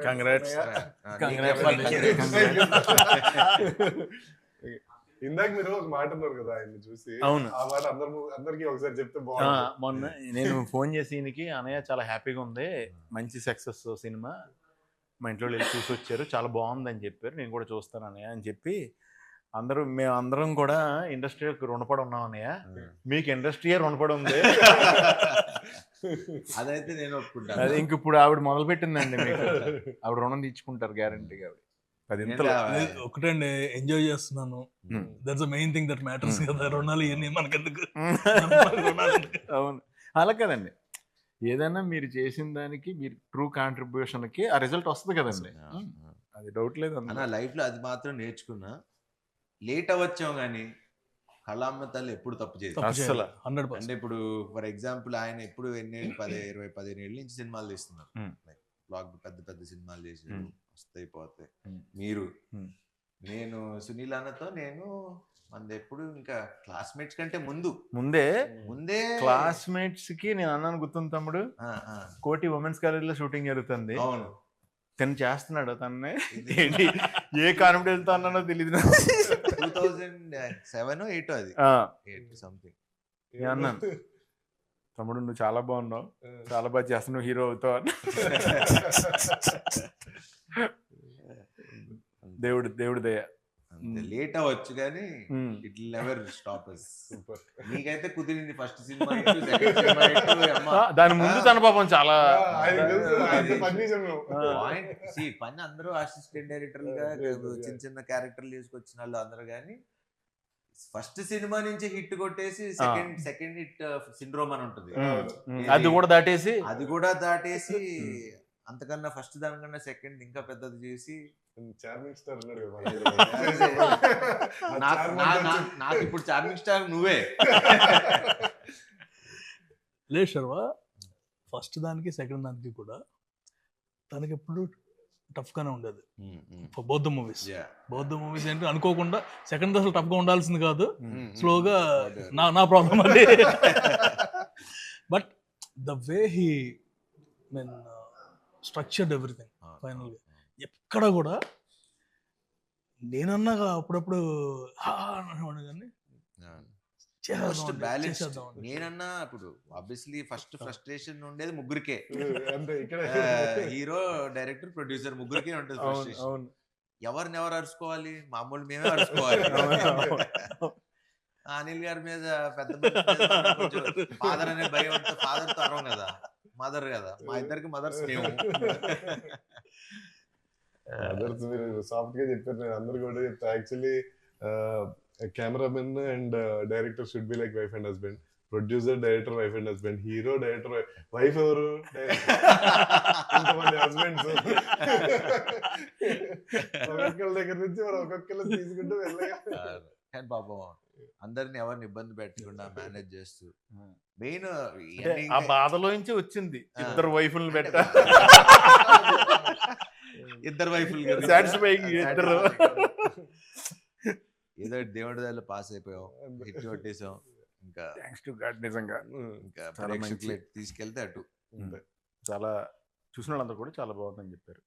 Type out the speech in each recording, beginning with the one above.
Congrats. ఇందాక మీరు ఒక మాట అన్నారు కదా ఆయన్ని చూసి. అవును. ఆ మాట అందరికి ఒకసారి చెప్తే బాగుంది. మొన్న నేను ఫోన్ చేసి ఈయనకి, అన్నయ్య చాలా హ్యాపీగా ఉంది, మంచి సక్సెస్ సినిమా, మా ఇంట్లో వెళ్ళి చూసి వచ్చారు, చాలా బాగుందని చెప్పారు, నేను కూడా చూస్తాను అన్నయ్య అని చెప్పి మేమందరం కూడా ఇండస్ట్రీకి రుణపడి ఉన్నాం అన్నయ్య, మీకు ఇండస్ట్రీయే రుణపడి ఉంది. అదైతే నేను ఒప్పుకుంటాను. అది ఇంక ఇప్పుడు ఆవిడ మొదలు పెట్టిందండి, మీకు ఆవిడ రుణం తీర్చుకుంటారు గ్యారంటీగా. ఒకటండి, ఎంజాయ్ చేస్తున్నాను, that's the main thing that matters కదా. రుణాలు ఇవన్నీ మనకెందుకు? అవును, అలా కదండి, ఏదైనా మీరు చేసిన దానికి మీరు ట్రూ కాంట్రిబ్యూషన్కి ఆ రిజల్ట్ వస్తుంది కదండి, అది డౌట్ లేదు అన్న. లైఫ్లో అది మాత్రం నేర్చుకున్నా, లేట్ అవ్వచ్చాం కానీ కళామ్మ తల్లి ఎప్పుడు తప్పు చేయదు అసలు. అంటే ఇప్పుడు ఫర్ ఎగ్జాంపుల్ ఆయన ఎప్పుడు 15 ఏళ్ళ నుంచి సినిమాలు తీస్తున్నారు, బ్లాక్ పెద్ద పెద్ద సినిమాలు చేసి వస్తాయి పోతాయి. మీరు నేను సునీల్ అన్నతో మనది ఎప్పుడు ఇంకా క్లాస్మేట్స్ కంటే ముందే క్లాస్మేట్స్ కి నేను అన్నాను, గుర్తుంది తమ్ముడు, కోటి ఉమెన్స్ కాలేజ్ లో షూటింగ్ జరుగుతుంది, అవును, తను చేస్తున్నాడు, తన్నే ఏంటి ఏ కాన్ఫిడెన్స్ తో అన్నానో తెలియదు, 2007 8 అది 8 సంథింగ్ అన్నాను, తమ్ముడు నువ్వు చాలా బాగున్నావు, చాలా బాగా చేస్తున్నావు, హీరో అవుతావు అని. దేవుడి దయ. లేట్ అవ్వచ్చు కానీ it will never stop us. నీకైతే కుదిరింది ఫస్ట్ సినిమా, దాని ముందు తన పాపం చాలా పని అందరూ అసిస్టెంట్ డైరెక్టర్ గా చిన్న చిన్న క్యారెక్టర్లు తీసుకొచ్చిన వాళ్ళు అందరూ, కానీ ఫస్ట్ సినిమా నుంచి హిట్ కొట్టేసి సెకండ్ హిట్ సిండ్రోమ్ అని ఉంటుంది, అది కూడా దాటేసి అంతకన్నా ఫస్ట్ దానికన్నా సెకండ్ ఇంకా పెద్దది చేసి చార్మింగ్ స్టార్ నాకు ఇప్పుడు చార్మింగ్ స్టార్ నువ్వే. లేదు శర్వ, ఫస్ట్ దానికి సెకండ్ దానికి కూడా తనకి ఎప్పుడు టఫ్ గానే ఉండేది. బౌద్ధ మూవీస్ ఏంటి అనుకోకుండా సెకండ్ అసలు టఫ్ గా ఉండాల్సింది కాదు, స్లోగా నా ప్రాబ్లం అది. But the way he structured everything final గా, ఎక్కడ కూడా నేనన్నా అప్పుడప్పుడు కానీ నేనన్నా ఇప్పుడు ఆబ్వియస్లీ ఫస్ట్ ఫ్రస్ట్రేషన్ ఉండేది ముగ్గురికే, హీరో డైరెక్టర్ ప్రొడ్యూసర్ ముగ్గురికే ఉంటుంది ఫ్రస్ట్రేషన్. ఎవరిని అరుచుకోవాలి, మామూలు మేమే అరుచుకోవాలి. అనిల్ గారి మీద పెద్ద ఫాదర్ అనే భయం ఉంటే ఫాదర్ తో అరవం కదా, మదర్ కదా, మా ఇద్దరికి మదర్స్ మేము. మదర్స్ మీరు సాఫ్ట్ గా చెప్పారు, నేను అందరు కూడా చెప్తా. Actually cameraman and director should be like wife and husband, producer director wife and husband, hero director wife, ఎవరు ఇంతమంది హస్బెండ్స్, ఒక్కొక్కరి దగ్గర నుంచి మనం ఒక్కొక్కరు తీసుకుంటూ వెళ్ళగా. కానీ పాపం అందరిని ఎవరిని ఇబ్బంది పెట్టకుండా మేనేజ్ చేస్తూ, మెయిన్ ఆ బాధలో నుంచి వచ్చింది ఇద్దరు వైఫుల్ని పెట్ట, ఇద్దరు వైఫుల్ ఏదో దేవుడి దగ్గర పాస్ అయిపోయాం, హిట్ కొట్టేసాం, ఇంకా థ్యాంక్స్ టు గాడ్. నిజంగా ఇంకా తీసుకెళ్తే అటు చాలా చూసిన వాళ్ళందరూ కూడా చాలా బాగుందని చెప్పారు,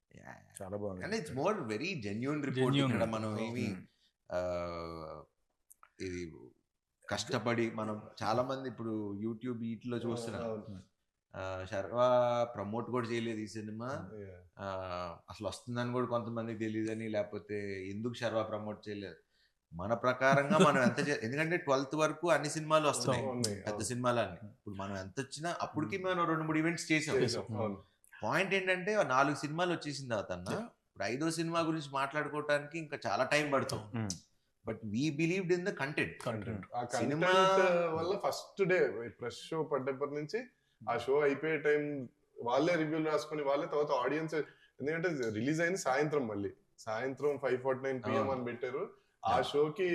చాలా బాగుంది. And it's more very genuine report. ఇక్కడ మనం ఏమి ఇది కష్టపడి మనం చాలా మంది ఇప్పుడు యూట్యూబ్ వీటిలో చూస్తున్నాం, శర్వ ప్రమోట్ కూడా చేయలేదు ఈ సినిమా, అసలు వస్తుందని కూడా కొంతమందికి తెలియదని, లేకపోతే ఎందుకు శర్వ ప్రమోట్ చేయలేదు. మన ప్రకారంగా మనం ఎంత ఎందుకంటే 12th వరకు అన్ని సినిమాలు వస్తున్నాయి, పెద్ద సినిమాలన్నీ. ఇప్పుడు మనం ఎంత వచ్చినా అప్పటికి మనం 2-3 ఈవెంట్స్ చేసాం. పాయింట్ ఏంటంటే 4 సినిమాలు వచ్చేసిన తర్వాత ఇప్పుడు 5వ సినిమా గురించి మాట్లాడుకోవటానికి ఇంకా చాలా టైం పడుతుంది. But we believed in the content. Cinema వల్ల ఫస్ట్ డే ప్రెస్ షో పడ్డప్పటి నుంచి ఆ షో అయిపోయే టైం వాళ్ళే రివ్యూలు రాసుకొని వాళ్ళే, తర్వాత ఆడియన్స్, ఎందుకంటే రిలీజ్ అయింది సాయంత్రం, మళ్ళీ సాయంత్రం 5:49 PM అని పెట్టారు. ఆ షోకి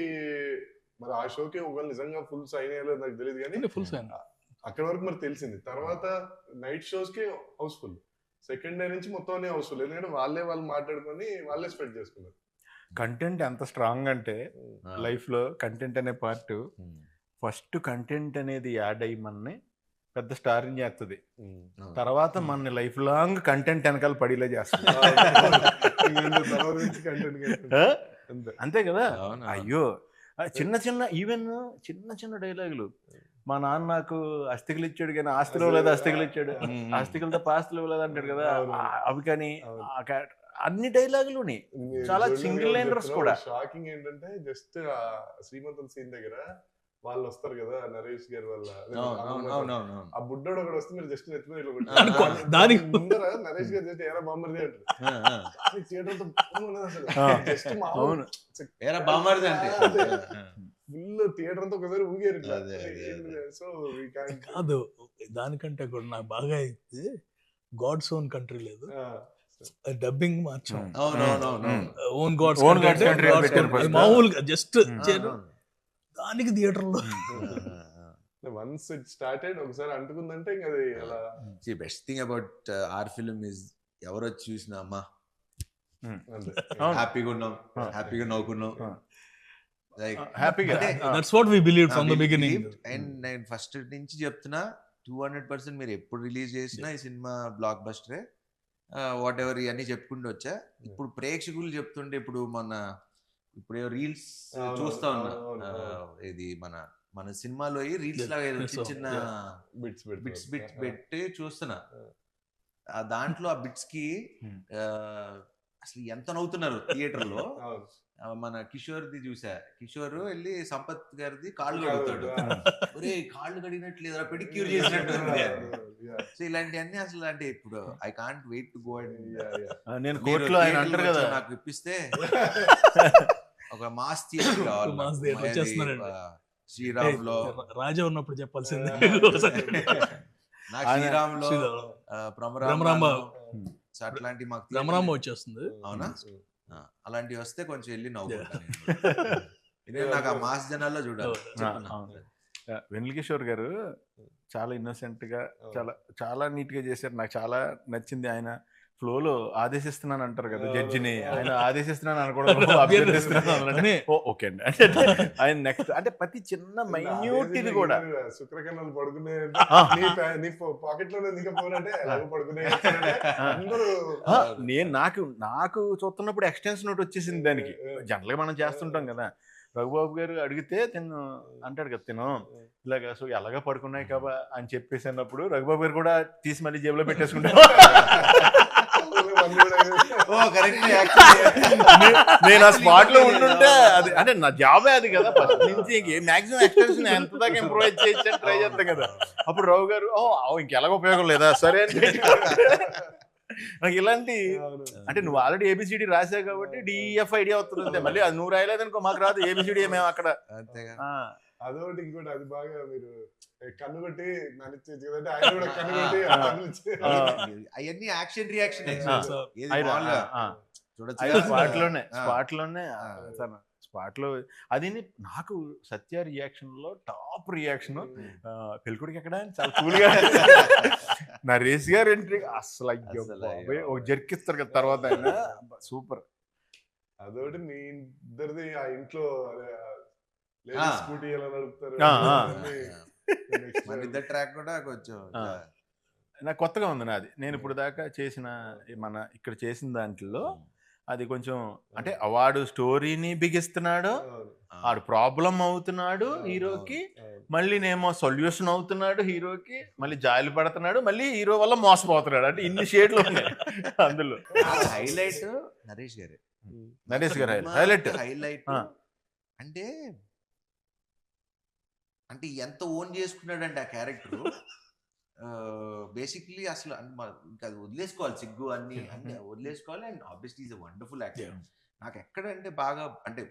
ఒకవేళ నిజంగా ఫుల్ సైన్ అయ్యాలో నాకు తెలియదు, కానీ అక్కడ వరకు మరి తెలిసింది. తర్వాత నైట్ షోస్ కి హౌస్ఫుల్, సెకండ్ డే నుంచి మొత్తం హౌస్ఫుల్, ఎందుకంటే వాళ్ళు మాట్లాడుకొని వాళ్ళే స్ప్రెడ్ చేసుకున్నారు. కంటెంట్ ఎంత స్ట్రాంగ్ అంటే లైఫ్ లో కంటెంట్ అనే పార్ట్, ఫస్ట్ కంటెంట్ అనేది యాడ్ అయ్యి మనని పెద్ద స్టార్ని చేస్తుంది, అవును. తర్వాత మన లైఫ్ లాంగ్ కంటెంట్ వెనకాల పడిలే చేస్తుంది. తర్వాత నుంచి కంటెంట్ ఆ? అంతే. అంతే కదా. అవును. అయ్యో చిన్న చిన్న ఈవెన్ చిన్న చిన్న డైలాగులు, మా నాన్న నాకు అస్థికలు ఇచ్చాడు కానీ ఆస్తిలో లేదు, అస్థికలు ఇచ్చాడు, ఆస్తికలతో పాస్తులు ఇవ్వలేదు అంటాడు కదా, అవి కానీ అన్ని డైలాగులుని చాలా సింగిల్ లైనర్స్ కూడా. షాకింగ్ ఏంటంటే జస్ట్ శ్రీమంతుల సీన్ దగ్గర వాళ్ళు వస్తారు కదా నరేష్ గారి వల్ల, ఆ బుడ్డోడు ఒకడు వస్తే మీరు జస్ట్ దానికి ముందర నరేష్ గారు జస్ట్ ఏరా బామ్మర్ది అంటారు. థియేటర్ జస్ట్ అవును, ఏరా బామ్మర్ది అంటే ఫుల్ థియేటర్ అంతా ఒకసారి ఊగారు. సో కాదు, దానికంటే కూడా నాకు బాగా అయితే గాడ్స్ ఓన్ కంట్రీ లేదు, డబ్బింగ్ మార్చాం, ఓన్ గాడ్స్ కంట్రీ మామూలుగా జస్ట్ దానికి థియేటర్ లో వన్స్ ఇట్ స్టార్టెడ్ ఒకసారి అంటుకుందంటే ఇంకా అది అలా. Best thing about our film is ఎవరు వచ్చి చూసినా అమ్మా హ్యాపీగా ఉన్నాం, హ్యాపీగా నవ్వుకున్నాం, హ్యాపీగా. That's what we believed from the beginning. And నేను ఫస్ట్ నుంచి చెప్తున్నా 200% మీరు ఎప్పుడు రిలీజ్ చేసినా ఈ సినిమా బ్లాక్ బస్టరే, వాట్ ఎవర్ ఇవన్నీ చెప్పుకుంటూ వచ్చా. ఇప్పుడు ప్రేక్షకులు చెప్తుంటే ఇప్పుడు ఇప్పుడు రీల్స్ చూస్తా ఉన్నా, ఇది మన సినిమాలో రీల్స్ లాగా ఏదో చిన్న బిట్స్ పెట్టి చూస్తున్నా, దాంట్లో ఆ బిట్స్ కి అసలు ఎంత నవ్వుతున్నారు థియేటర్ లో. మన కిషోర్ది చూసా, కిషోర్ వెళ్ళి సంపత్ గారిది కాళ్ళు కడుగుతాడు, ఒరే కాళ్ళు కడిగినట్లు లేదా పెడిక్యూర్ చేసినట్టు. సో ఇలాంటివన్నీ అసలు అంటే ఇప్పుడు I can't wait to go and నేను కోర్టులో ఆయన అంటారు కదా, నాకు ఇప్పిస్తే ఒక మాస్ థియేటర్ శ్రీరామ్ లో రాజా ఉన్నప్పుడు చెప్పాల్సిందే, నాకు శ్రీరామ్ లో భ్రమరాంబ అట్లాంటి మాకు భ్రమరాంబ వచ్చేస్తుంది. అవునా, అలాంటివి వస్తే కొంచెం వెళ్ళి నవ్వుకుంటాను. నాకు ఆ మాస్ జనాల్లో చూడాలి. వెన్నెల కిషోర్ గారు చాలా ఇన్నోసెంట్ గా చాలా చాలా నీట్ గా చేశారు, నాకు చాలా నచ్చింది. ఆయన ఫ్లోలో ఆదేశిస్తున్నాను అంటారు కదా జడ్జిని, ఆయన ఆదేశిస్తున్నాను అనుకోవడం అభ్యర్థిస్తున్నాను. ఓకే అండి, ఆయన నెక్స్ట్ అంటే ప్రతి చిన్న మైన్యూట్ ఇది కూడా శుక్రకణాలు పడుకునే పాకెట్ లో పడుకునే. నాకు చూస్తున్నప్పుడు ఎక్స్టెన్షన్ నోట్ వచ్చేసింది దానికి. జనరల్ గా మనం చేస్తుంటాం కదా, రఘుబాబు గారు అడిగితే తిను అంటాడు కదా, తిను ఇలాగా సో ఎలాగా పడుకున్నాయి కాబా అని చెప్పేసి అన్నప్పుడు రఘుబాబు గారు కూడా తీసి మళ్ళీ జేబులో పెట్టేసుకుంటారు. నేను ఆ స్పాట్ లో ఉంటుంటే అది అంటే నా జాబే అది కదా, ఫస్ట్ నుంచి మాక్సిమం ఎక్స్టెన్షన్ ఎంత దాకా ఇంప్రూవైజ్ చేయొచ్చు ట్రై చేస్తాం కదా. అప్పుడు రావు గారు ఇంకెలాగ ఉపయోగం లేదా సరే అని నాకు ఇలాంటి అంటే నువ్వు ఆల్రెడీ ఏబిసిడి రాసావు కాబట్టి డిఎఫ్ ఐడియా అవుతుంది, మళ్ళీ అది నువ్వు రాయలేదనుకో మాకు రాదు ఏబిసిడి మేము అక్కడ. అదొకటి ఇంకోటి అది బాగా మీరు కన్ను కొట్టి ఆయన కూడా కన్ను కొట్టి అవన్నీ యాక్షన్ రియాక్షన్ స్పాట్ లో అది నాకు సత్య రియాక్షన్ లో టాప్ రియాక్షన్. పెళ్ళికొడికి ఎక్కడ చాలా కూల్ గా నరేష్ గారు ఎంట్రీ అసలు అయ్యో ఒక జర్కిస్తారు కదా తర్వాత ఆయన సూపర్. అదొకటి మీ ఇద్దరిది ఆ ఇంట్లో స్కూటీ ఎలా నడుపుతారు ట్రాక్ కూడా కొంచెం నాకు కొత్తగా ఉంది నాది. నేను ఇప్పుడు దాకా చేసిన మన ఇక్కడ చేసిన దాంట్లో అది కొంచెం అంటే వాడు స్టోరీని బిగిస్తున్నాడు, వాడు ప్రాబ్లం అవుతున్నాడు హీరోకి, మళ్ళీ నేమో సొల్యూషన్ అవుతున్నాడు హీరోకి, మళ్ళీ జాలి పడుతున్నాడు, మళ్ళీ హీరో వల్ల మోసపోతున్నాడు. అంటే ఇన్ని షేడ్లు ఉన్నాయి అందులో. హైలైట్ నరేష్ గారు హైలైట్ అంటే అంటే ఎంత ఓన్ చేసుకున్నాడంటే ఆ క్యారెక్టర్ బేసిక్లీ అసలు ఇంకా అది వదిలేసుకోవాలి, సిగ్గు అన్ని వదిలేసుకోవాలి. And obviously is a wonderful actor. నాకు ఎక్కడంటే బాగా అంటే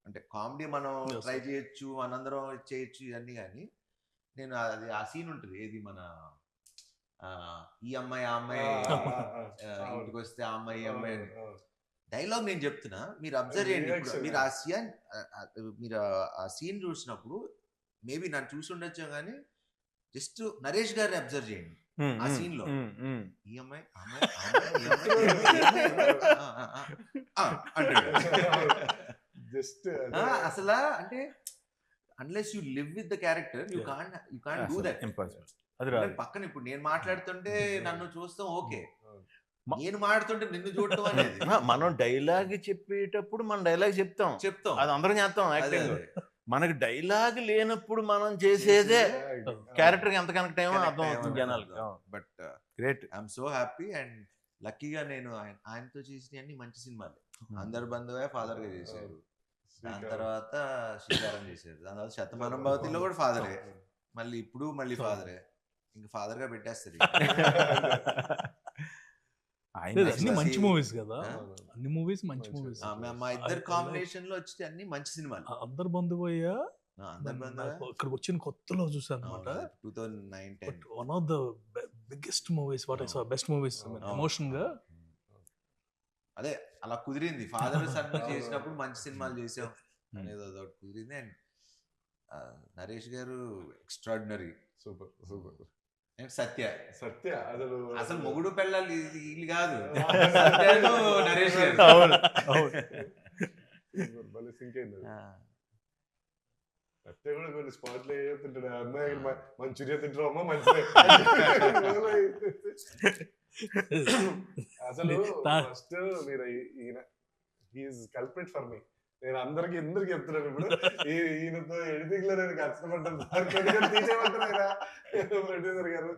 అంటే కామెడీ మనం ట్రై చేయొచ్చు, మనందరం చేయొచ్చు ఇవన్నీ, కానీ నేను అది ఆ సీన్ ఉంటుంది ఏది మన ఈ అమ్మాయి ఆ అమ్మాయి ఇంటికి వస్తే ఆ అమ్మాయి ఈ అమ్మాయి డైలాగ్ నేను చెప్తున్నా, మీరు అబ్జర్వ్ చేయండి. మీరు ఆ సీన్ చూసినప్పుడు మేబీ నన్ను చూసి ఉండొచ్చు కానీ జస్ట్ నరేష్ గారిని అబ్జర్వ్ చేయండి ఆ సీన్ లో. ఈ అమ్మాయి జస్ట్ అసలు అంటే unless you live with the character you can't do that. అది రాదు. పక్కన ఇప్పుడు నేను మాట్లాడుతుంటే నన్ను చూస్తాం ఓకే, మ- నేను మాట్లాడుతుంటే నిన్ను చూడటం అనేది మనం డైలాగ్ చెప్పేటప్పుడు మనం డైలాగ్ చెప్తాం, చెప్తాం. అది అందరం చేస్తాం అదే, యాక్టింగ్. అదే. మనకి డైలాగ్ లేనప్పుడు మనం చేసేదే క్యారెక్టర్ ఎంత కనెక్ట్ అయ్యో Connect అర్థం అవుతుంది అయ్యామని జనాలకి. అర్థం. But great. I'm so happy and లక్కీగా నేను ఆయనతో చేసిన అన్ని మంచి సినిమాలు. అందరు బంధువే ఫాదర్ గా చేశారు, దాని తర్వాత శ్రీకారం చేశారు, దాని తర్వాత శతమానం భవతిలో కూడా ఫాదరే, మళ్ళీ ఇప్పుడు మళ్ళీ ఫాదరే, ఇంకా ఫాదర్ గా పెట్టేస్తారు. అన్ని మంచి మూవీస్ కదా, ఆ? అన్ని మూవీస్ మంచి మూవీస్. మా ఇద్దరు కాంబినేషన్ లో వచ్చి అన్ని మంచి సినిమాలు. అందరు బంధువయ్యా అందరు బంధువే ఇక్కడికి వచ్చిన కొత్తలో చూసాను అనమాట. 2009-10 one of the biggest movies what I saw, best movies emotion గా. అదే అలా కుదిరింది. ఫాదర్ సన్ చేసినప్పుడు మంచి సినిమాలు చేసాం అనేది అదొకటి కుదిరింది. అండ్ నరేష్ గారు extraordinary, super super. And Satya Satya అసలు మొగుడు పెళ్ళాలి వీళ్ళు కాదు, సత్యను నరేష్ గారు. అవును అవును. భలే సింక్ అయింది. సత్య కూడా కొన్ని స్పాట్లు తింటాడు, అమ్మాయి మంచూరియా తింటారు అమ్మ మంచిదే. అసలు ఫస్ట్ మీరు ఈయన హీఈస్ కల్ప్రిట్ ఫర్ మీ. నేను అందరికి ఎందుకు చెప్తున్నాను ఇప్పుడు, ఈయనతో ఎడిటింగ్ లో నేను కష్టపడ్డాను, తీసేయమంటారా ప్రొడ్యూసర్ గారు,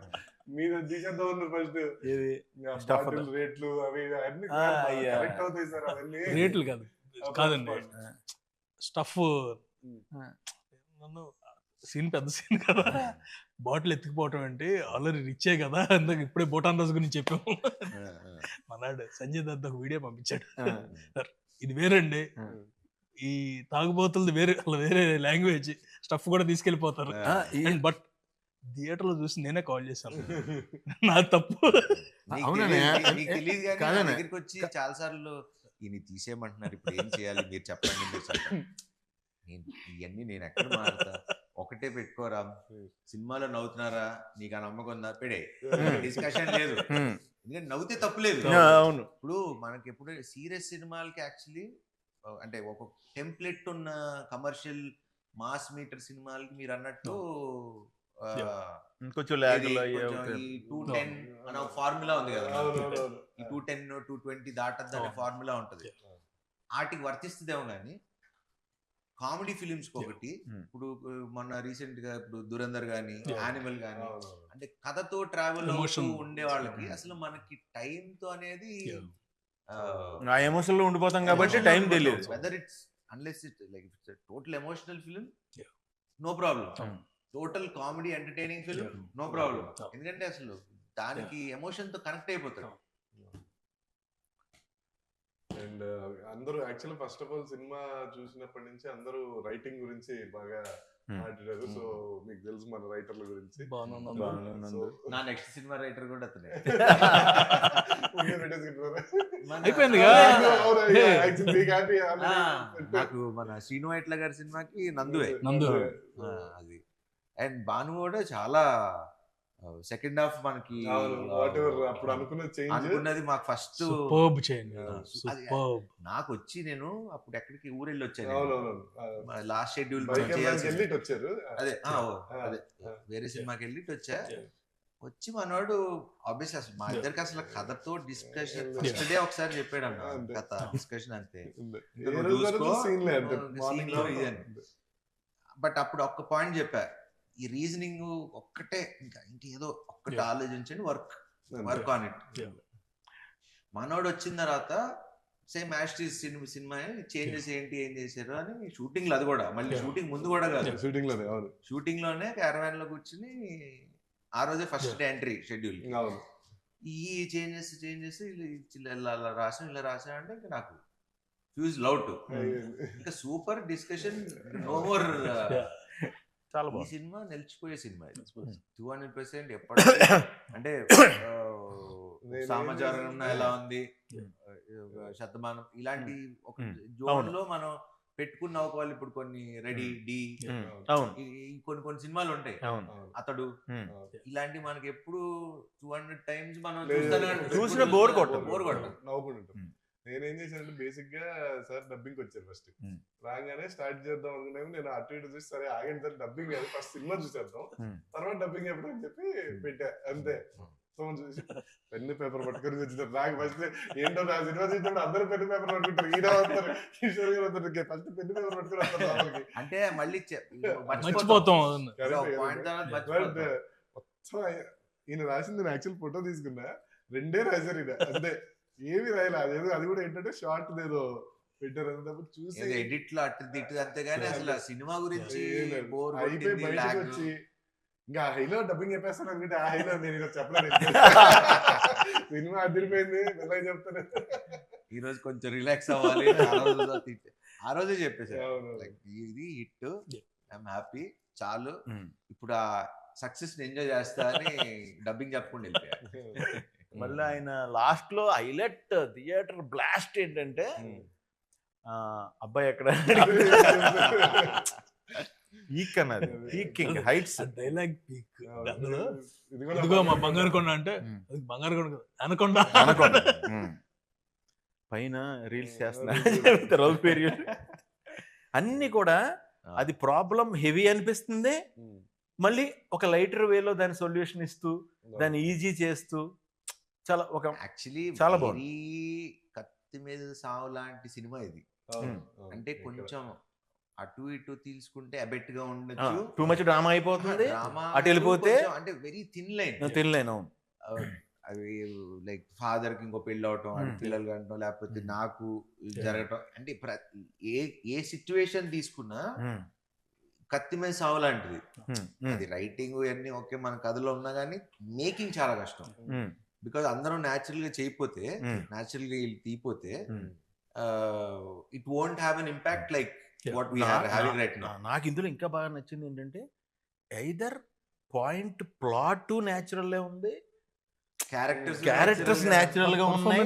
మీరు తీసేద్దాం ఉన్నారు ఫస్ట్ బాటిల్ రేట్లు అవి అన్ని కరెక్ట్ అవుతాయి సార్, అవన్నీ రేట్లు కాదండి స్టఫ్. నన్ను సీన్ పెద్ద సీన్ కదా, బాటిల్ ఎత్తుకుపోవటం అంటే ఆల్రెడీ రిచ్చే కదా, అందుకు ఇప్పుడే బోటాన్ రాజు గురించి చెప్పాము. మనాడు సంజయ్ దత్ ఒక వీడియో పంపించాడు, సార్ ఇది వేరండి, ఈ తాగుబోతులది వేరే, అలా వేరే లాంగ్వేజ్, స్టఫ్ కూడా తీసుకెళ్ళిపోతారు. బట్ థియేటర్ లో చూసి నేనే కాల్ చేశాను, నా తప్పు. తెలియదు కానీ దగ్గరికి వచ్చి చాలా సార్లు ఈయన తీసేయమంటున్నారు, ఇప్పుడు ఏం చేయాలి మీరు చెప్పండి, మీరు చెప్పండి. ఇవన్నీ నేను ఎక్కడ మారుతా, ఒకటే పెట్టుకోరా, సినిమాలో నవ్వుతున్నారా, నీకు ఆ నమ్మకం ఉందా, పెడే, డిస్కషన్ లేదు, ఎందుకంటే నవ్వుతే తప్పులేదు. అవును. ఇప్పుడు మనకి ఎప్పుడు సీరియస్ సినిమాలకి యాక్చువల్లీ అంటే ఒక టెంప్లెట్ ఉన్న కమర్షియల్ మాస్ మీటర్ సినిమాలకి మీరు అన్నట్టు కొంచెం ఈ 210 అనే ఒక ఫార్ములా ఉంది కదా, ఈ 210 220 దాటద్దు అనే ఫార్ములా ఉంటది, వాటికి వర్తిస్తుందేమో కానీ కామెడీ ఫిలిమ్స్ ఒకటి. ఇప్పుడు మొన్న రీసెంట్ గా ఇప్పుడు దురందర్ గానీ, యానిమల్ గానీ, అంటే కథతో ట్రావెల్ అవుతూ ఉండే వాళ్ళకి అసలు మనకి టైం తో అనేది ఆ ఎమోషన్ లో ఉండిపోతాం కాబట్టి టైం తెలియదు. Whether it's unless it like it's total emotional film, no problem. Total comedy entertaining film, no problem. ఎందుకంటే అసలు దానికి ఎమోషన్ తో కనెక్ట్ అయిపోతాడు. అండ్ అందరూ actually first of all cinema చూసినప్పటి నుంచి అందరూ రైటింగ్ గురించి బాగా మాట్లాడారు. సో మీకు తెలుసు మన రైటర్ల గురించి. నా నెక్స్ట్ సినిమా రైటర్ కూడా అతనే. అయిపోయింది నాకు మన శ్రీను వైట్ల గారి సినిమాకి నందువే అది. అండ్ భాను కూడా చాలా సెకండ్ హాఫ్ మనకి అప్పుడు అనుకున్నది మాకు ఫస్ట్ నాకు వచ్చి, నేను అప్పుడు ఎక్కడికి ఊరెళ్ళి వచ్చాను, లాస్ట్ షెడ్యూల్ వచ్చారు, అదే అదే వేరే సినిమాకి వెళ్ళి వచ్చా. వచ్చి మనోడు ఆబ్వియస్లీ అసలు మా ఇద్దరికి అసలు కథతో డిస్కషన్ ఫస్ట్ డే ఒకసారి చెప్పాడు అన్న, కథ డిస్కషన్ అంతే, బట్ అప్పుడు ఒక్క పాయింట్ చెప్పా, ఈ రీజనింగ్ ఒక్కటే, ఇంకా ఇంకేదో ఒక్కటి ఆలోచించండి, వర్క్ ఆన్ ఇట్. మనోడు వచ్చిన తర్వాత సేమ్ యాస్టీస్ సినిమా చేంజెస్ ఏంటి, ఏం చేశారు అని షూటింగ్ లో, అది కూడా మళ్ళీ షూటింగ్ ముందు కూడా కాదు, షూటింగ్ లోనే క్యారవాన్ లో కూర్చుని ఆ రోజే ఫస్ట్ డే ఎంట్రీ షెడ్యూల్, ఈ చేంజెస్ ఇలా రాసా అంటే ఇంకా నాకు ఫ్యూజ్ లౌట్, ఇంకా సూపర్ డిస్కషన్, నో మోర్. ఈ సినిమా నిలిచిపోయే సినిమా 200%. ఎప్పటికీ అంటే సామాజారం ఎలా ఉంది, శతమానం ఇలాంటి ఒక జోన్ లో మనం పెట్టుకున్న ఒకవేళ ఇప్పుడు కొన్ని రెడీ డి కొన్ని సినిమాలు ఉంటాయి, అతడు ఇలాంటి మనకి ఎప్పుడు 200 times మనం చూసిన బోర్ కొట్టం. నేనేం చేశానంటే బేసిక్ గా సార్ డబ్బింగ్ వచ్చారు ఫస్ట్. Hmm. రాగానే స్టార్ట్ చేద్దాం అనుకున్నాము. నేను అటు ఇటు చూసి సరే ఆగండి సార్ డబ్బింగ్ కాదు ఫస్ట్ సినిమా చూసేద్దాం తర్వాత డబ్బింగ్ ఎప్పుడు అని చెప్పి పెట్టా అంతే. ఫోన్ చూసి పెన్ను పేపర్ పట్టుకొని వచ్చినారు. నాకు ఫస్ట్ ఏంటో నా సినిమా చూసినప్పుడు అందరూ పెన్ను పేపర్ పట్టుకుంటారు. ఈయన వస్తారు, కిషోర్ గారు వస్తారు, ఫస్ట్ పెన్ను పేపర్ పట్టుకుని వస్తారు లోపలికి. అంటే మళ్ళీ మర్చిపోతాం. మొత్తం ఈయన రాసింది నేను యాక్చువల్ ఫోటో తీసుకున్నా, 2 రాశారు ఈయన అంతే, ఏమి రాయలే. అదేదో అది కూడా ఏంటంటే షార్ట్ ఏదో పెట్టారు అన్నప్పుడు చూసి ఎడిట్ లో అటు ఇటు అంతేగాని అసలు ఆ సినిమా గురించి బోర్ అయిపోయి బయటకు వచ్చి ఇంకా హైలో డబ్బింగ్ చెప్పేస్తాను అనుకుంటే ఆ హైలో నేను ఇలా చెప్పలేదు. సినిమా అదిరిపోయింది ఎలా చెప్తాను. ఈ రోజు కొంచెం రిలాక్స్ అవ్వాలి, ఆ రోజే చెప్పేసారు ఇది హిట్, ఐఎమ్ హ్యాపీ, చాలు ఇప్పుడు ఆ సక్సెస్ ఎంజాయ్ చేస్తా అని డబ్బింగ్ చెప్పకుండా వెళ్ళిపోయారు. మళ్ళీ ఆయన లాస్ట్ లో హైలైట్ థియేటర్ బ్లాస్ట్ ఏంటంటే అబ్బాయి ఎక్కడ పీక్ అన్నది, పీకింగ్ హైట్స్ డైలాగ్ పీక్. ఇదిగో మా బంగారు కొండ అంటే బంగారు కొండ అనకొండ పైన రీల్స్ చేస్తున్నారు అన్ని కూడా. అది ప్రాబ్లం హెవీ అనిపిస్తుంది, మళ్ళీ ఒక లైటర్ వేలో దాని సొల్యూషన్ ఇస్తూ దాన్ని ఈజీ చేస్తూ చాలా ఒక యాక్చువల్లీ చాలా బాగుంది. కత్తి మీద సావు లాంటి సినిమా ఇది. అంటే కొంచెం అటు ఇటు తీసుకుంటే అబెట్ గా ఉండొచ్చు, టూ మచ్ డ్రామా అయిపోతుంది, అటు వెళ్ళిపోతే అంటే వెరీ థిన్ లైన్. అవి లైక్ ఫాదర్ కి ఇంకో పెళ్ళి అవటం, పిల్లలు కంటం, లేకపోతే నాకు జరగటం, అంటే ఏ సిచ్యువేషన్ తీసుకున్నా కత్తి మీద సావు లాంటిది. అది రైటింగ్ ఇవన్నీ ఓకే మన కథలో ఉన్నా కానీ మేకింగ్ చాలా కష్టం. బికాజ్ అందరం న్యాచురల్ గా చేయకపోతే, న్యాచురల్ గా తీయపోతే it won't have an impact like what we are having right now. నాకు ఇందులో ఇంకా బాగా నచ్చింది ఏంటంటే ఐదర్ పాయింట్ ప్లాట్ న్యాచురల్ ఉంది, క్యారెక్టర్స్ న్యాచురల్ గా ఉన్నాయి,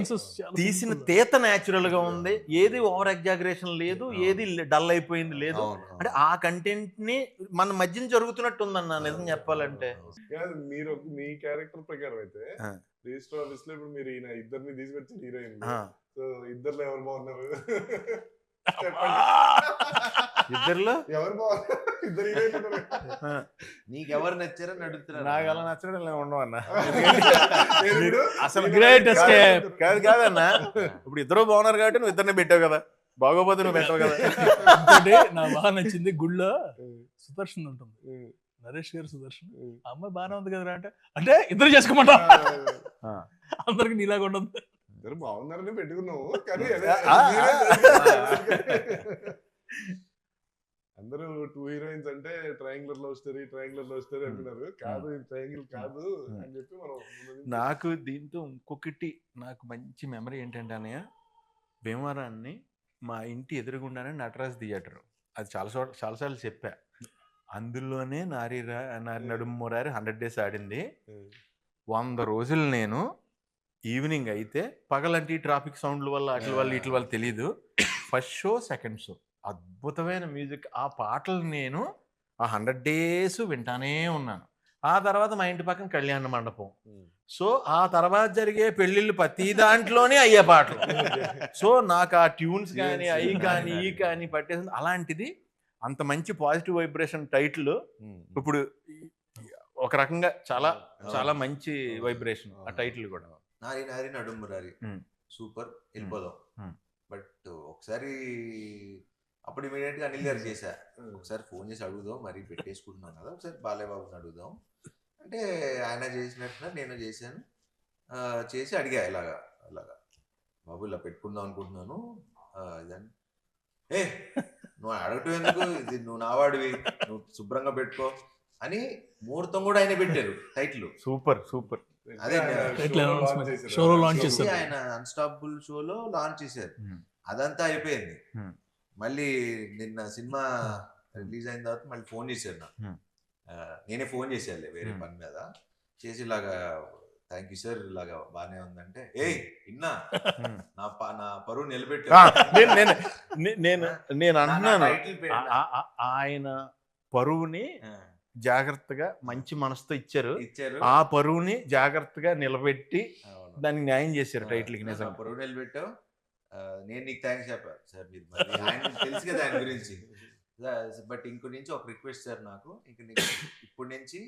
తీసిన తీత న్యాచురల్ గా ఉంది, ఏది ఓవర్ ఎగ్జాగరేషన్ లేదు, ఏది డల్ అయిపోయింది లేదు. అంటే ఆ కంటెంట్ ని మన మధ్యన జరుగుతున్నట్టు ఉందన్న నిజం చెప్పాలంటే. మీరు మీ క్యారెక్టర్ ప్రకారం అయితే రిజిస్టర్ ఆఫీస్ లో ఇప్పుడు మీరు ఈయన ఇద్దరిని తీసుకొచ్చి హీరోయిన్, సో ఇద్దరులో ఎవరు బాగున్నారు ఇద్దరులో ఎవరు బాగున్నారు? ఇద్దరు హీరోయిన్ నీకెవరు నచ్చారని అడుగుతున్నారు. నాకు అలా నచ్చడం ఉండవు అన్న, అసలు కాదన్నా. ఇప్పుడు ఇద్దరు బాగున్నారు కాబట్టి నువ్వు ఇద్దరిని పెట్టావు కదా, బాగోపోతే నువ్వు పెట్టావు కదా. నాకు బాగా నచ్చింది గుళ్ళో సుదర్శన్ ఉంటుంది, నరేష్ గారు సుదర్శన్, అమ్మాయి బాగానే ఉంది కదరా అంటే ఇద్దరు చేసుకోమంటా, అందరికి నీలాగా ఉండదు. ఇద్దరు బాగున్నారని పెట్టుకున్నావు కానీ అందరూ 2 హీరోయిన్స్ అంటే ట్రయాంగులర్ లవ్ స్టోరీ అనుకున్నారు. కాదు, ట్రయాంగిల్ కాదు అని చెప్పి మనం. నాకు దీంతో ఇంకొకటి నాకు మంచి మెమరీ ఏంటంటే అన్నయ్య, భీమవరాన్ని మా ఇంటి ఎదురుగుండానే నటరాజ్ థియేటర్, అది చాలాసార్లు చెప్పా. అందులోనే నారి నడుమురారి 100 days ఆడింది. 100 రోజులు నేను ఈవినింగ్ అయితే, పగలంటే ట్రాఫిక్ సౌండ్ల వల్ల వీటి వల్ల తెలీదు, ఫస్ట్ షో సెకండ్ షో అద్భుతమైన మ్యూజిక్. ఆ పాటలు నేను ఆ 100 days వింటానే ఉన్నాను. ఆ తర్వాత మా ఇంటి పక్కన కళ్యాణ మండపం, సో ఆ తర్వాత జరిగే పెళ్ళిళ్ళు ప్రతి దాంట్లోనే అయ్యే పాటలు. సో నాకు ఆ ట్యూన్స్ కానీ అవి కానీ ఈ కానీ పట్టేసింది. అలాంటిది అంత మంచి పాజిటివ్ వైబ్రేషన్ టైటిల్ ఇప్పుడు ఒక రకంగా చాలా చాలా మంచి వైబ్రేషన్ ఆ టైటిల్ కూడా. నారి నారి నడుమురారి సూపర్, వెళ్ళిపోదాం. బట్ ఒకసారి అప్పుడు ఇమీడియట్ గా అనిల్ గారు చేశా, ఒకసారి ఫోన్ చేసి అడుగుదాం, మరి పెట్టేసుకుంటున్నాం కదా, ఒకసారి బాలయ్య బాబుని అడుగుదాం అంటే ఆయన చేసినట్టుగా నేను చేశాను. చేసి అడిగా ఇలాగా బాబు ఇలా పెట్టుకుందాం అనుకుంటున్నాను ఇదని. నువ్వు అడగటం ఎందుకు, ఇది నువ్వు నావాడివి, నువ్వు శుభ్రంగా పెట్టుకో అని ముహూర్తం కూడా ఆయన పెట్టారు టైటిల్. సూపర్. అదే షోలో లాంచ్ చేశారు, ఆయన అన్స్టాపబుల్ షోలో లాంచ్ చేశారు. అదంతా అయిపోయింది. మళ్ళీ నిన్న సినిమా రిలీజ్ అయిన తర్వాత మళ్ళీ ఫోన్ చేశారు నాకు. నేనే ఫోన్ చేశాను వేరే పని మీద చేసి, ఇలాగా థ్యాంక్ యూ సార్, ఇలాగా బానే ఉందంటే, ఇన్నా నా పరువు నిలబెట్టా. నేను అంటున్నాను, ఆయన పరువుని జాగ్రత్తగా మంచి మనసుతో ఇచ్చారు, ఆ పరువుని జాగ్రత్తగా నిలబెట్టి దానికి న్యాయం చేశారు టైటిల్ కి. నిజంగా పరువు నిలబెట్టావు, నేను నీకు థ్యాంక్స్ చెప్పాను సార్, మీరు మరి ఆయన తెలుసు కదా ఆయన గురించి. బట్ ఇంకో నుంచి ఒక రిక్వెస్ట్ సార్, నాకు ఇంక ఇప్పుడు నుంచి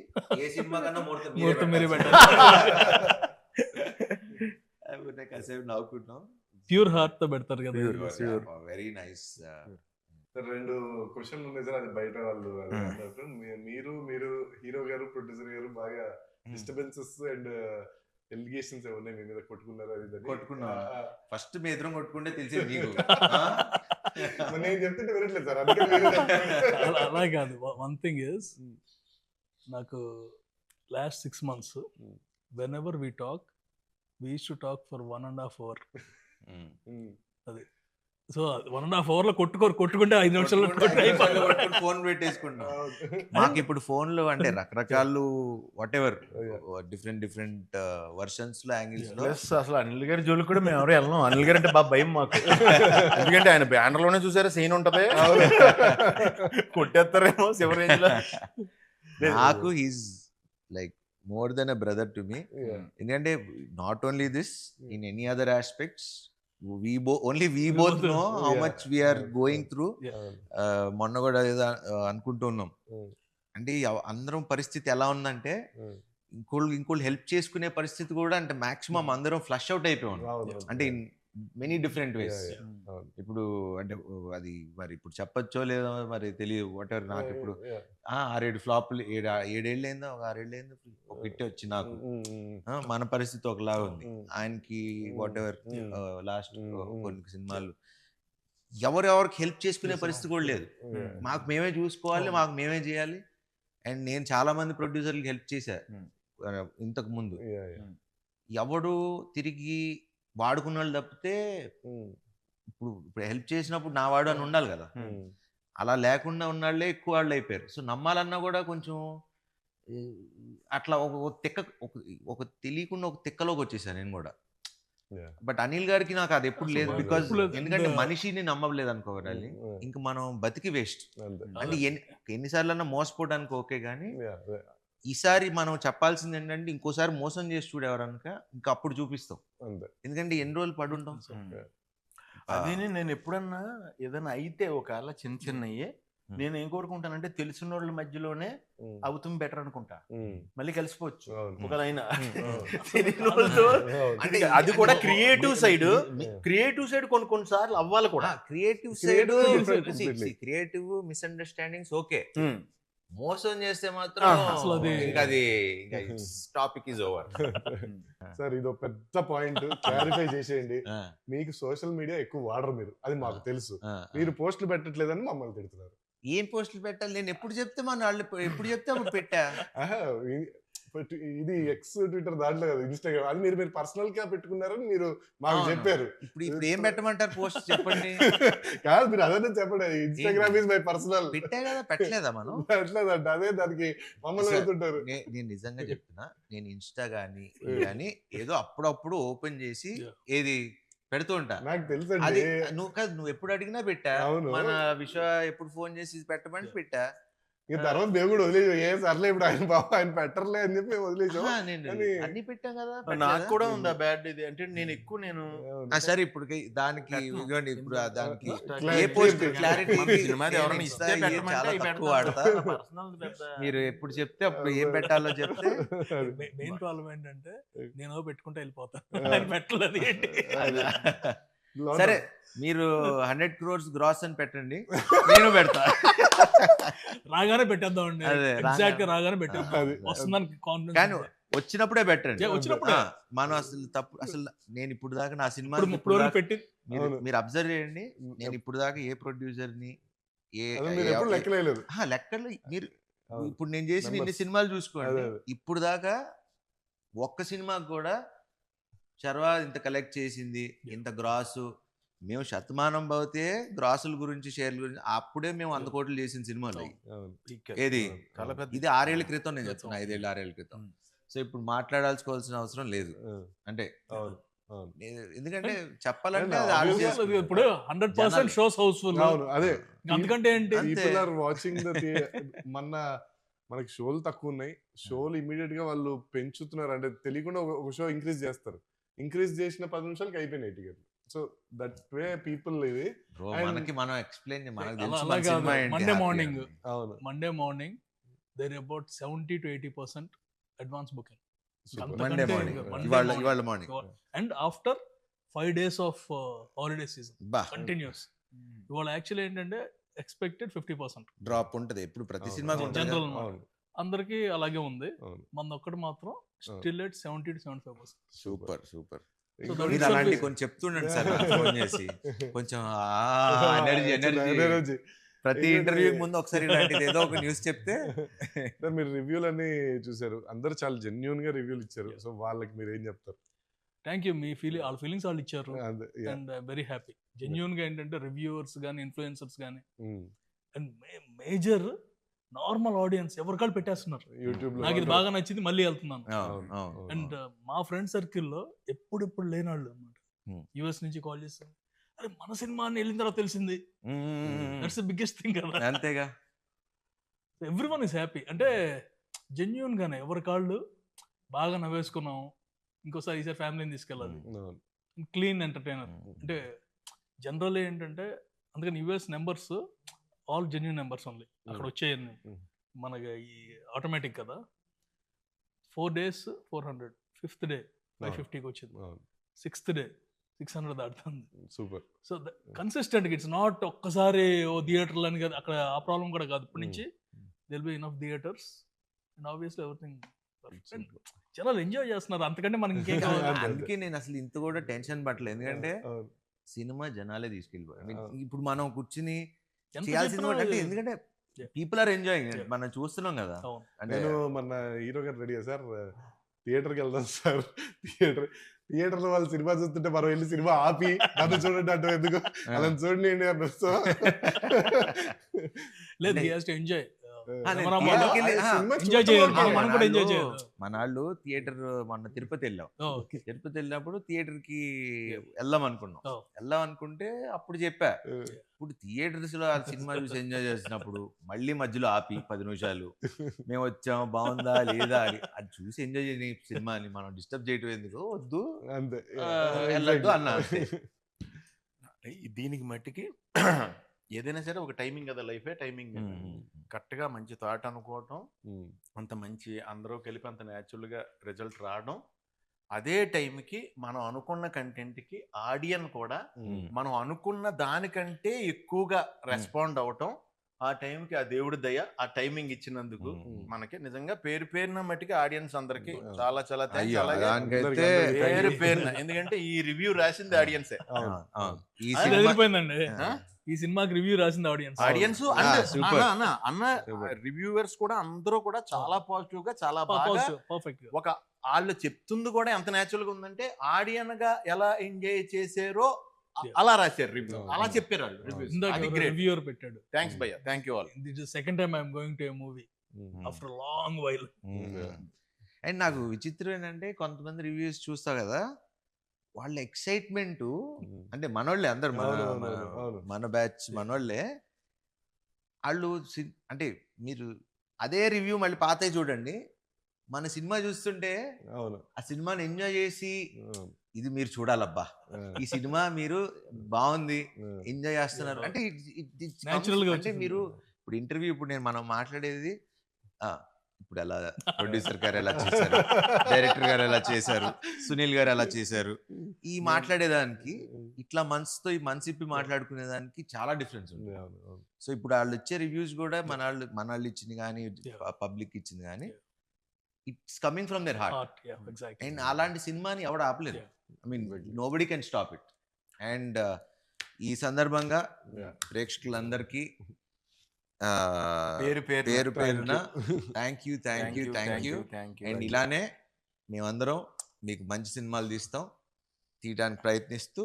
ఏ సినిమా కన్నా ముహూర్తం మీరే కాసేపు నవ్వుకుంటున్నాం. ప్యూర్ హార్ట్ తో పెడతారు కదా. Very nice. రెండు క్వశ్చన్లు ఉన్నాయి సార్, అది బయట వాళ్ళు అది అన్నట్టు. మీరు హీరో గారు ప్రొడ్యూసర్ గారు బాగా డిస్టర్బెన్సెస్ అండ్ ఎలిగేషన్స్ ఏమన్నా మీ మీద కొట్టుకున్నారు? అది కొట్టుకున్నా ఫస్ట్ మీ ఎదురు కొట్టుకుంటే తెలిసేది నీకు. నేను చెప్తుంటే వినట్లేదు సార్, అందుకే మీరు అలా కాదు. వన్ థింగ్ ఇస్, నాకు last 6 months when ever we talk, we use to talk for 1.5 hour. అది సో 1.5 hour లో కొట్టుకుంటే 5 నిమిషాల్లో ఫోన్ పెట్టేసుకుంటాం. మాకు ఇప్పుడు ఫోన్లు అంటే రకరకాలు వాట్ ఎవర్ డిఫరెంట్ వర్షన్స్ లో యాంగిల్స్ లో. అసలు అనిల్ గారి జోలికి కూడా మేము ఎవరు వెళ్ళాం. అనిల్ గారు అంటే బాగా భయం మాకు. ఎందుకంటే ఆయన బ్యానర్ లోనే చూసారా సీన్ ఉంటది, కొట్టేస్తారేమో శివరేంజ్ లో. నాకు he's like more than a brother to me. ఎందుకంటే not only this, in any other aspects we both know how much we are going through. మొన్న కూడా ఏదో అనుకుంటున్నాం, అంటే అందరం పరిస్థితి ఎలా ఉందంటే ఇంకోళ్ళు హెల్ప్ చేసుకునే పరిస్థితి కూడా, అంటే మాక్సిమం అందరం ఫ్లష్ అవుట్ అయిపోయాం. అంటే ఇన్ మెనీ డిఫరెంట్ వేస్. ఇప్పుడు అంటే అది మరి ఇప్పుడు చెప్పచ్చో లేదో మరి తెలియదు. వాట్ ఎవర్, నాకు ఇప్పుడు 6-7 ఫ్లాప్లు, 7 ఏళ్ళైందో, ఒక 6 ఏళ్ళైందో ఒక హిట్ వచ్చి నాకు. మన పరిస్థితి ఒకలాగా ఉంది, ఆయనకి వాట్ ఎవర్ లాస్ట్ కొన్ని సినిమాలు ఎవరెవరికి హెల్ప్ చేసుకునే పరిస్థితి కూడా లేదు. మాకు మేమే చూసుకోవాలి, మాకు మేమే చేయాలి. అండ్ నేను చాలా మంది ప్రొడ్యూసర్లకి హెల్ప్ చేశా ఇంతకు ముందు. ఎవడు తిరిగి వాడుకున్న వాళ్ళు తప్పితే ఇప్పుడు హెల్ప్ చేసినప్పుడు నా వాడు అని ఉండాలి కదా. అలా లేకుండా ఉన్నాళ్లే ఎక్కువ వాళ్ళు అయిపోయారు. సో నమ్మాలన్నా కూడా కొంచెం అట్లా ఒక తెలియకుండా ఒక తిక్కలోకి వచ్చేసాను నేను కూడా. బట్ అనిల్ గారికి నాకు అది ఎప్పుడు లేదు. బికాజ్ ఎందుకంటే మనిషిని నమ్మలేదు అనుకోవాలి, ఇంక మనం బతికి వేస్ట్. అంటే ఎన్నిసార్లు అన్నా మోసపోవడానికి ఓకే, కానీ ఈసారి మనం చెప్పాల్సింది ఏంటంటే ఇంకోసారి మోసం చేసి చూడేవారనుక ఇంకా అప్పుడు చూపిస్తాం. ఎందుకంటే ఎన్ని రోజులు పడుంటాం. అది నేను ఎప్పుడన్నా ఏదైనా అయితే ఒకవేళ చిన్నయ్యే నేను ఏం కోరుకుంటానంటే తెలిసిన వాళ్ళ మధ్యలోనే అవుతుంది బెటర్ అనుకుంటా. మళ్ళీ కలిసిపోవచ్చు ఒకదైనా. అంటే అది కూడా క్రియేటివ్ సైడ్ కొన్నిసార్లు అవ్వాలి కూడా. క్రియేటివ్ మిస్అండర్స్టాండింగ్స్ ఓకే, మోసం చేస్తే మాత్రం అది టాపిక్ ఇస్ ఓవర్. సార్ ఇదో పెద్ద పాయింట్ క్లారిఫై చేసేయండి. మీకు సోషల్ మీడియా ఎక్కువ వాడరు మీరు, అది మాకు తెలుసు. మీరు పోస్టులు పెట్టట్లేదని మమ్మల్ని తిడుతున్నారు. ఏం పోస్టులు పెట్టాలి? నేను ఎప్పుడు చెప్తే వాళ్ళు ఎప్పుడు చెప్తే అప్పుడు పెట్టా. ఇది ఎక్స్ ట్విట్టర్ దాంట్లో కదా, ఇన్స్టాగ్రామ్, అది మీరు పర్సనల్ గా పెట్టుకున్నారని మీరు మాకు చెప్పారు. ఇప్పుడు ఏం పెట్టమంటారు పోస్ట్ చెప్పండి? కాదు మీరు అదే చెప్పండి, ఇన్స్టాగ్రామ్ ఇస్ మై పర్సనల్. పెట్టా కదా, పెట్టలేదా మనం? పెట్టలేదంట, అదే దానికి మమ్మల్ని పెడుతుంటారు. నేను నిజంగా చెప్తున్నా, నేను ఇన్స్టా గానీ ఏదో అప్పుడప్పుడు ఓపెన్ చేసి ఏది పెడుతూ ఉంటా. నాకు తెలుసు. అది నువ్వు ఎప్పుడు అడిగినా పెట్టా. మన విశ్వ ఎప్పుడు ఫోన్ చేసి పెట్టమని పెట్టా. తర్వాత దేవుడు వదిలేసాం. ఏ సర్లే ఇప్పుడు ఆయన పెట్టర్లే అని చెప్పి వదిలేసాం. అన్ని పెట్టాం కదా. నాకు కూడా ఉందా బ్యాడ్ ఇది అంటే నేను సరే ఇప్పుడు దానికి ఇప్పుడు దానికి ఏ పోస్ట్ క్లారిటీ వాడతా. మీరు ఎప్పుడు చెప్తే అప్పుడు ఏం పెట్టాలో చెప్తే. మెయిన్ ప్రాబ్లం ఏంటంటే నేను పెట్టుకుంటే వెళ్ళిపోతాను, పెట్టలేదు. సరే మీరు 100 crores గ్రాస్ అని పెట్టండి, నేను పెడతా. రాగానే పెట్టేద్దామండి, ఎగ్జాక్ట్ గా రాగానే పెట్టేద్దాం. వస్తుందని కాన్ఫిడెన్స్, కానీ వచ్చినప్పుడే పెట్టండి. వచ్చినప్పుడే మనం అసలు నేను ఇప్పుడు దాకా నా సినిమా పెట్టి మీరు అబ్జర్వ్ చేయండి. నేను ఇప్పుడు దాకా ఏ ప్రొడ్యూసర్ ని లెక్కలు మీరు ఇప్పుడు నేను చేసిన ఇన్ని సినిమాలు చూసుకోండి, ఇప్పుడు దాకా ఒక్క సినిమాకి కూడా శర్వా ఇంత కలెక్ట్ చేసింది, ఇంత గ్రాసు, మేము శతమానం భవతే గ్రాసుల గురించి షేర్ల గురించి అప్పుడే మేము 100 కోట్లు చేసిన సినిమాలు ఏది. ఇది 6 ఏళ్ల క్రితం నేను చెప్తున్నా, 5 ఏళ్ళు 6 ఏళ్ల క్రితం. సో ఇప్పుడు మాట్లాడాల్సుకోవాల్సిన అవసరం లేదు. అంటే ఎందుకంటే చెప్పాలంటే ఇప్పుడు 100% షోస్ హౌస్ఫుల్. అదే అందుకంటే ఏంటి, మనకి షోలు తక్కువ ఉన్నాయి, షోలు ఇమీడియట్ గా వాళ్ళు పెంచుతున్నారు. అంటే తెలియకుండా ఒక షో ఇంక్రీజ్ చేస్తారు, ఇంక్రీజ్ చేసిన 10 నిమిషాలకి అయిపోయినాయి టికెట్లు. సో దట్ వే పీపుల్ ఇది. బ్రో And- మనకి మనం ఎక్స్ప్లెయిన్ మనకు అలా తెలుసు అలా మన కాదు. సినిమా ఏంటి, Monday happy morning. అని. అవును Monday morning there about 70 to 80% advance booking. Super. అంత- మండే అంతకంటే మార్నింగ్ ఇంకా Monday ఇవాళ morning. ఇవాళ morning and after 5 days of holiday season బా కంటిన్యూస్. ఇవాళ యాక్చువల్లీ ఏంటంటే ఎక్స్పెక్టెడ్ 50%. డ్రాప్ ఉంటది ఎప్పుడు ప్రతి అవును. సినిమాకి ఉంటుంది General కదా. అవును అందరికీ అలాగే ఉంది. అవును మన ఒక్కటి మాత్రం still at 70 to 75%. Super super ఇంకో- మీరు అలాంటి కొంచెం చెప్తుండండి సార్ నాకు ఫోన్ చేసి కొంచెం ఎనర్జీ Energy. ప్రతి ఎందుకంటే- ఇంటర్వ్యూకి ముందు ఒకసారి ఇలాంటిది ఏదో ఒక న్యూస్ చెప్తే సార్ మీరు రివ్యూలు అన్ని చూసారు, అందరూ చాలా జెన్యున్ గా రివ్యూలు ఇచ్చారు. సో వాళ్ళకి మీరు ఏం చెప్తారు? Thank you. మీ వాళ్ళ ఫీలింగ్స్ వాళ్ళు ఇచ్చారు అదే, yeah. And very happy. Genuine గా ఏంటంటే రివ్యూవర్స్ కానీ ఇన్ఫ్లుయెన్సర్స్ కానీ Mm. And major normal audience ఎవరికాళ్ళు పెట్టేస్తున్నారు. యూట్యూబ్ లో నాకు ఇది బాగా నచ్చింది, మళ్ళీ వెళ్తున్నాను. అవును, అవును. అండ్ మా ఫ్రెండ్ సర్కిల్లో ఎప్పుడు లేనాళ్ళు అనమాట. Hmm. యుఎస్ నుంచి కాల్ చేస్తారు, అరే మన సినిమా అని వెళ్ళిన తర్వాత తెలిసింది. దట్స్ ద బిగ్గెస్ట్ థింగ్ కదా. అంతేగా ఎవ్రీ వన్ ఇస్ హ్యాపీ. అంటే జెన్యున్ గానే ఎవరి కాళ్ళు బాగా నవ్వేసుకున్నాం, ఇంకోసారి ఈసారి ఫ్యామిలీని తీసుకెళ్ళాలి. అవును. Clean entertainer. అంటే జనరల్ ఏంటంటే అందుకని US numbers all genuine numbers only అక్కడ వచ్చేయండి. మనకి ఈ ఆటోమేటిక్ కదా. 4 days 400, 5th day 550కి వచ్చింది, అవును. 6th day 600 దాటుతుంది. Super. So consistent it's not ఒక్కసారి ఓ థియేటర్లు అని కదా, అక్కడ ఆ ప్రాబ్లం కూడా కాదు. ఇప్పటి నుంచి దిల్ be enough theatres and obviously everything. జనాలు ఎంజాయ్ చేస్తున్నారు, అంతకంటే మనకి ఇంకేం కావాలి. అందుకే నేను అసలు ఇంత కూడా టెన్షన్ పట్టలేదు, ఎందుకంటే అవును. సినిమా జనాలే తీసుకెళ్ళిపోయారు. I mean, అవును. ఇప్పుడు మనం కూర్చుని ఎంత చేయాల్సింది చెప్పినా కూడా అంటే ఎందుకంటే Yeah. People are enjoying, Yeah. మనం చూస్తున్నాం కదా. అవును. అంటే నేను మన హీరో గారు రెడీ సార్, థియేటర్కి వెళ్దాం సార్. థియేటర్ లో వాళ్ళు సినిమా చూస్తుంటే మనం వెళ్ళి సినిమా ఆపి నన్ను చూడండి అంటే ఎందుకు అలా చూడండి అన్నారు. సో లేదు, he has to enjoy. నేను కెమెరా theatre కి వెళ్ళి- సినిమా ఎంజాయ్ చూడటం చేయాలి, వరకే. మనం కూడా ఎంజాయ్ మనాళ్ళు- చేయాలి. మనాళ్ళు థియేటర్ మొన్న తిరుపతి వెళ్ళాం. ఓకే. తిరుపతి వెళ్ళినప్పుడు థియేటర్ కి వెళ్దాం అనుకున్నాం. Oh. వెళ్దాం అనుకుంటే అప్పుడు చెప్పా, ఇప్పుడు థియేటర్స్ లో ఆ సినిమా చూసి ఎంజాయ్ చేసినప్పుడు మళ్ళీ మధ్యలో ఆపి 10 నిమిషాలు మేము వచ్చాం బాగుందా లేదా అని అది చూసి ఎంజాయ్ చేయని సినిమాని మనం డిస్టర్బ్ చేయటం ఎందుకు, వద్దు అంతే. వెళ్ళొద్దు అన్నా అంతే. దీనికి మట్టికి ఏదైనా సరే ఒక టైమింగ్ కదా, లైఫే టైమింగ్. కరెక్ట్గా మంచి థాట్ అనుకోవటం, అంత మంచి అందరూ కలిపి అంత న్యాచురల్గా రిజల్ట్ రావడం, అదే టైంకి మనం అనుకున్న కంటెంట్కి ఆడియన్ కూడా మనం అనుకున్న దానికంటే ఎక్కువగా రెస్పాండ్ అవటం, ఆ టైంకి ఆ దేవుడి దయ ఆ టైమింగ్ ఇచ్చినందుకు మనకి నిజంగా పేరున మట్టికి ఆడియన్స్ అందరికి చాలా చాలా thanks. అయ్యో, అలాగే దానికైతే పేరున ఎందుకంటే ఈ రివ్యూ రాసింది ఆడియన్సే. అవును. ఈ అది సినిమా అదిరిపోయిందండి. ఈ సినిమాకి రివ్యూ రాసింది ఆడియన్స్. Audience super. అన్న రివ్యూవర్స్ కూడా అందరూ కూడా చాలా పాజిటివ్ గా చాలా బాగా పర్ఫెక్ట్. ఒక వాళ్ళు చెప్తుంది కూడా ఎంత న్యాచురల్ గా ఉందంటే ఆడియన్ గా ఎలా ఎంజాయ్ చేసారో అలా రాశారు రివ్యూ, అలా చెప్పారు వాళ్ళు రివ్యూస్. అది గ్రేట్. రివ్యూవర్ పెట్టాడు. థ్యాంక్స్ భయ్య, thank you all. This is second time I'm going to A movie after long while. And నాకు విచిత్రం ఏంటంటే కొంతమంది రివ్యూస్ చూస్తా కదా, వాళ్ళ ఎక్సైట్మెంట్ అంటే మనోళ్ళే అందరు మన బ్యాచ్ మనోళ్ళే. వాళ్ళు అంటే మీరు అదే రివ్యూ మళ్ళీ పాతవి చూడండి, మన సినిమా చూస్తుంటే అవును. ఆ సినిమాని ఎంజాయ్ చేసి ఇది మీరు చూడాలబ్బా, ఈ సినిమా మీరు బాగుంది ఎంజాయ్ చేస్తున్నారు అంటే Natural గా అంటే వచ్చింది. మీరు ఇప్పుడు ఇంటర్వ్యూ ఇప్పుడు మనం మాట్లాడేది ఇప్పుడు ఎలా ప్రొడ్యూసర్ గారు ఎలా చేశారు, డైరెక్టర్ గారు ఎలా చేశారు, సునీల్ గారు ఎలా చేశారు, ఈ మాట్లాడేదానికి ఇట్లా మనసుతో ఈ మనసు ఇప్పి మాట్లాడుకునేదానికి చాలా డిఫరెన్స్ ఉంది. సో ఇప్పుడు వాళ్ళు ఇచ్చే రివ్యూస్ కూడా మన వాళ్ళు ఇచ్చింది కానీ పబ్లిక్ ఇచ్చింది కానీ it's coming from their heart. And అలాంటి సినిమాని ఎవడు ఆపలేదు. I mean nobody can stop it. And ఈ సందర్భంగా ప్రేక్షకులందరికీ పేరు పేరున థ్యాంక్ యూ. అండ్ ఇలానే మేమందరం మీకు మంచి సినిమాలు తీయడానికి ప్రయత్నిస్తూ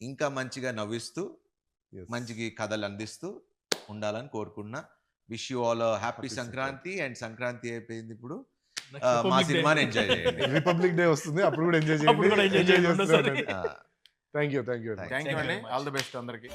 ఇంకా మంచిగా నవ్విస్తూ మంచిగా కథలు అందిస్తూ ఉండాలని కోరుకున్నా. Wish you all happy Sankranti. And Sankranti అయిపోయింది, ఇప్పుడు మా సినిమాని ఎంజాయ్ చేయండి. రిపబ్లిక్ డే వస్తుంది, అప్పుడు కూడా ఎంజాయ్ అప్పుడు కూడా enjoy చేయండి. చేయండి. థ్యాంక్ యూ థ్యాంక్ యూ అండి, ఆల్ ది బెస్ట్ అందరికి.